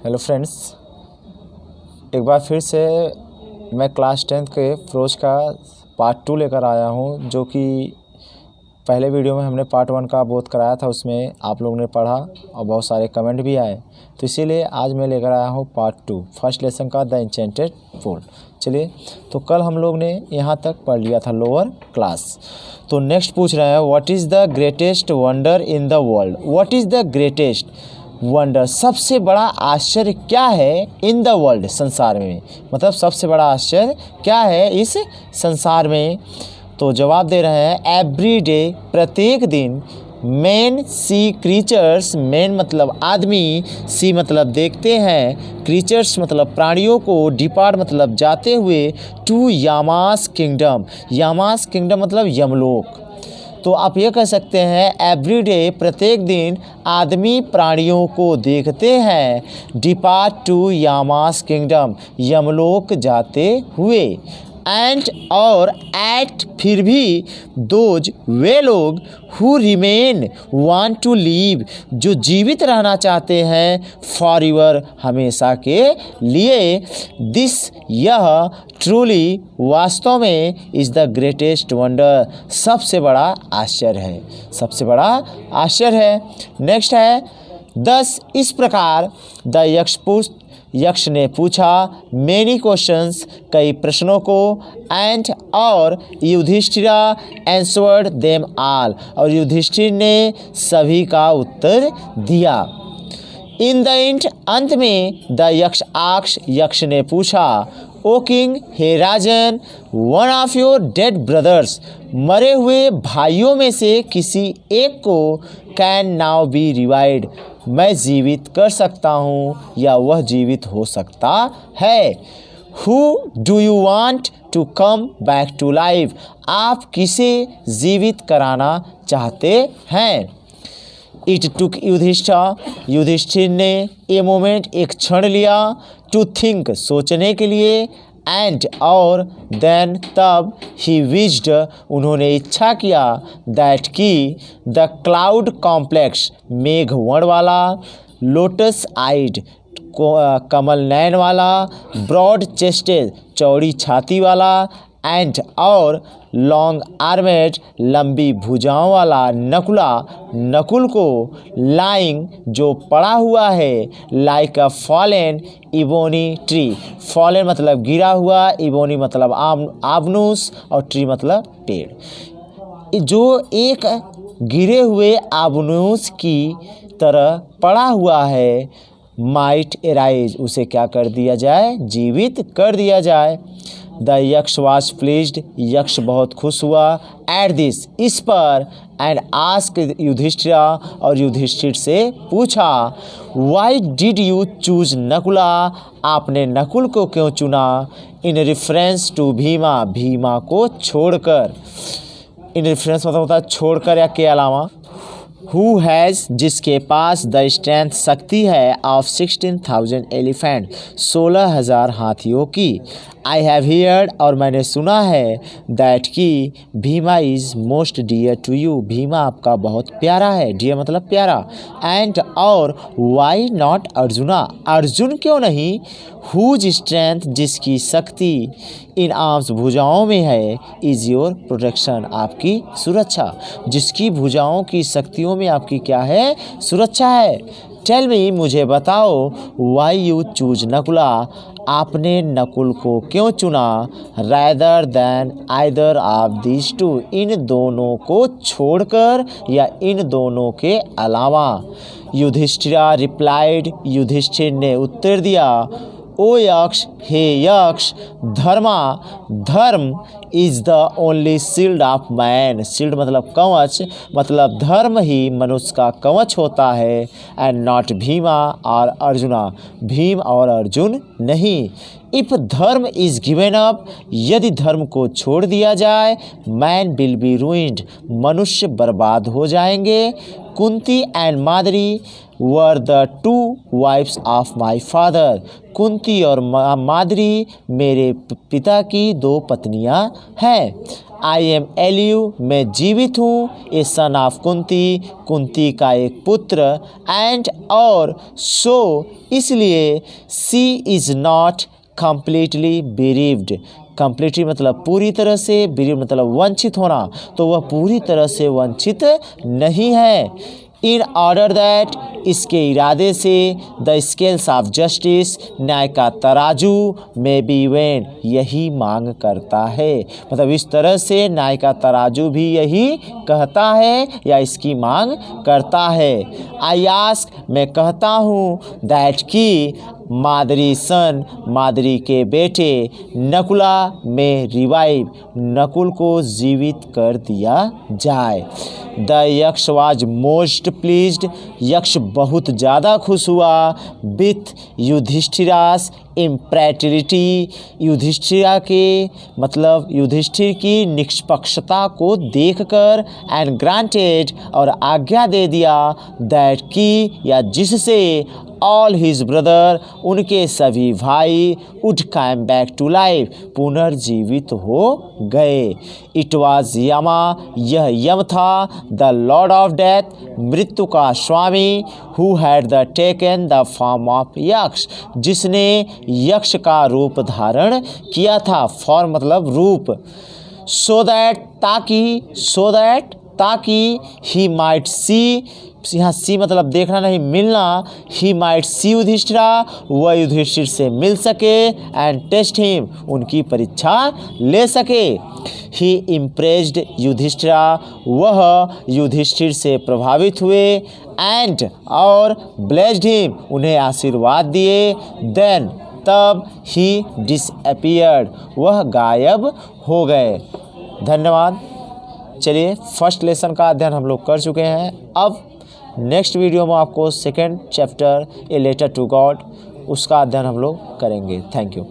Hello friends, एक बार फिर से मैं क्लास 10th के प्रोज का पार्ट 2 लेकर आया हूं, जो कि पहले वीडियो में हमने पार्ट 1 का बोध कराया था। उसमें आप लोगों ने पढ़ा और बहुत सारे कमेंट भी आए, तो इसीलिए आज मैं लेकर आया हूं पार्ट 2 फर्स्ट लेसन का, द एन्चेंटेड फूल। चलिए, तो कल हम लोग ने यहाँ तक पढ़ लिया था लोअर क्लास। तो नेक्स्ट पूछ रहे हैं, what is the greatest wonder in the world. What is the greatest wonder, सबसे बड़ा आश्चर्य क्या है इन द वर्ल्ड, संसार में, मतलब सबसे बड़ा आश्चर्य क्या है इस संसार में। तो जवाब दे रहे हैं, एवरी डे, प्रत्येक दिन, मैन सी क्रीचर्स, मैन मतलब आदमी, सी मतलब देखते हैं, क्रीचर्स मतलब प्राणियों को, डिपार्ट मतलब जाते हुए, टू यामास किंगडम, यामास किंगडम मतलब यमलोक। तो आप ये कह सकते हैं, एवरी डे, प्रत्येक दिन, आदमी प्राणियों को देखते हैं, डिपार्ट टू यामास किंगडम, यमलोक जाते हुए, एंड और एट फिर भी, दोज वे लोग, who remain want to leave, जो जीवित रहना चाहते हैं, फॉर एवर, हमेशा के लिए, दिस यह, ट्रूली वास्तव में, इज़ द ग्रेटेस्ट वंडर, सबसे बड़ा आश्चर्य है, सबसे बड़ा आश्चर्य है। नेक्स्ट है, दस इस प्रकार, द यक्ष ने पूछा, मेनी क्वेश्चंस, कई प्रश्नों को, एंड और युधिष्ठिरा एंसवर्ड देम ऑल, और युधिष्ठिर ने सभी का उत्तर दिया। इन द एंड, अंत में, द यक्ष ने पूछा, ओ किंग, हे राजन, one of your dead brothers, मरे हुए भाइयों में से किसी एक को, कैन नाउ बी रिवाइव्ड, मैं जीवित कर सकता हूँ या वह जीवित हो सकता है। Who do you want to come back to life, आप किसे जीवित कराना चाहते हैं। इट टुक युधिष्ठिर ने ए मोमेंट, एक क्षण लिया, टू थिंक, सोचने के लिए, एंड और देन तब, ही विश्ड, उन्होंने इच्छा किया, दैट की, द क्लाउड कॉम्प्लेक्स, मेघवर्ण वाला, लोटस आइड, कमल नयन वाला, ब्रॉड चेस्टेड, चौड़ी छाती वाला, एंड और लॉन्ग आर्मेड, लंबी भुजाओं वाला, नकुल को, लाइंग, जो पड़ा हुआ है, लाइक अ फॉलेन इबोनी ट्री, फॉलेन मतलब गिरा हुआ, इबोनी मतलब आबनूस, और ट्री मतलब पेड़, जो एक गिरे हुए आबनूस की तरह पड़ा हुआ है, माइट एराइज, उसे क्या कर दिया जाए, जीवित कर दिया जाए। द यक्ष वॉज प्लीज्ड, यक्ष बहुत खुश हुआ, एट दिस, इस पर, एंड आस्क युधिष्ठिरा, और युधिष्ठिर से पूछा, why did you choose Nakula, आपने नकुल को क्यों चुना, in reference to Bhima, Bhima को छोड़कर, इन रेफरेंस मतलब होता है छोड़कर या के अलावा, हु हैज़, जिसके पास, द स्ट्रेंथ, शक्ति है, ऑफ 16,000 एलिफेंट, 16,000 हाथियों की, आई हैव हियर्ड, और मैंने सुना है, दैट की, Bhima is most dear to you, Bhima आपका बहुत प्यारा है, डियर मतलब प्यारा, एंड और, वाई नॉट अर्जुना, अर्जुन क्यों नहीं, हुज स्ट्रेंथ, जिसकी शक्ति, इन आर्म्स, भुजाओं में है, इज़ योर प्रोटेक्शन, आपकी सुरक्षा, जिसकी भुजाओं की शक्तियों में आपकी क्या है, सुरक्षा है। टेल मी, मुझे बताओ, वाई यू चूज नकुला, आपने नकुल को क्यों चुना, rather than either of these two, इन दोनों को छोड़कर या इन दोनों के अलावा। युधिष्ठिरा रिप्लाइड, युधिष्ठिर ने उत्तर दिया, ओ यक्ष, हे यक्ष, धर्म is the only shield of man, shield मतलब कवच, मतलब धर्म ही मनुष्य का कवच होता है, एंड नॉट भीमा और अर्जुना, भीम और अर्जुन नहीं। इफ़ धर्म इज़ गिवन अप, यदि धर्म को छोड़ दिया जाए, मैन विल बी रूइंड, मनुष्य बर्बाद हो जाएंगे, Kunti and Madri were the two wives of my father. Kunti और माद्री मेरे पिता की दो पत्नियां हैं। आई एम एलियू, मैं जीवित हूँ, a son of Kunti, Kunti का एक पुत्र, एंड और सो इसलिए she is not completely bereaved। Completely मतलब पूरी तरह से, bereaved मतलब वंचित होना, तो वह पूरी तरह से वंचित नहीं है। इन ऑर्डर दैट, इसके इरादे से, द स्केल्स ऑफ जस्टिस, न्याय का तराजू, में बी वेन, यही मांग करता है। मतलब इस तरह से न्याय का तराजू भी यही कहता है या इसकी मांग करता है। आई आस्क, मैं कहता हूँ, दैट की माद्री सन, माद्री के बेटे, नकुला में रिवाइव, नकुल को जीवित कर दिया जाए। द यक्ष वाज मोस्ट प्लीज्ड, यक्ष बहुत ज़्यादा खुश हुआ विथ युधिष्ठिरास इम्प्रैटिलिटी, युधिष्ठिरा के मतलब युधिष्ठिर की निष्पक्षता को देखकर, एंड ग्रांटेड और आज्ञा दे दिया, दैट की या जिससे, ऑल हिज ब्रदर, उनके सभी भाई, would come back to life, पुनर्जीवित हो गए। इट वाज यमा, यह यम था, द लॉर्ड ऑफ डेथ, मृत्यु का स्वामी, who had the taken the form of Yaksha, जिसने यक्ष का रूप धारण किया था। फॉर्म मतलब रूप। सो दैट ताकि ही माइट सी, यहाँ सी मतलब देखना नहीं, मिलना, ही माइट सी युधिष्ठिरा, वह युधिष्ठिर से मिल सके, एंड टेस्ट हिम, उनकी परीक्षा ले सके। ही इम्प्रेस्ड युधिष्ठिरा, वह युधिष्ठिर से प्रभावित हुए, एंड और ब्लेस्ड हिम, उन्हें आशीर्वाद दिए। देन तब ही डिसअपियर्ड, वह गायब हो गए। धन्यवाद। चलिए फर्स्ट लेसन का अध्ययन हम लोग कर चुके हैं। अब नेक्स्ट वीडियो में आपको second chapter a letter to God, उसका अध्ययन हम लोग करेंगे। Thank you.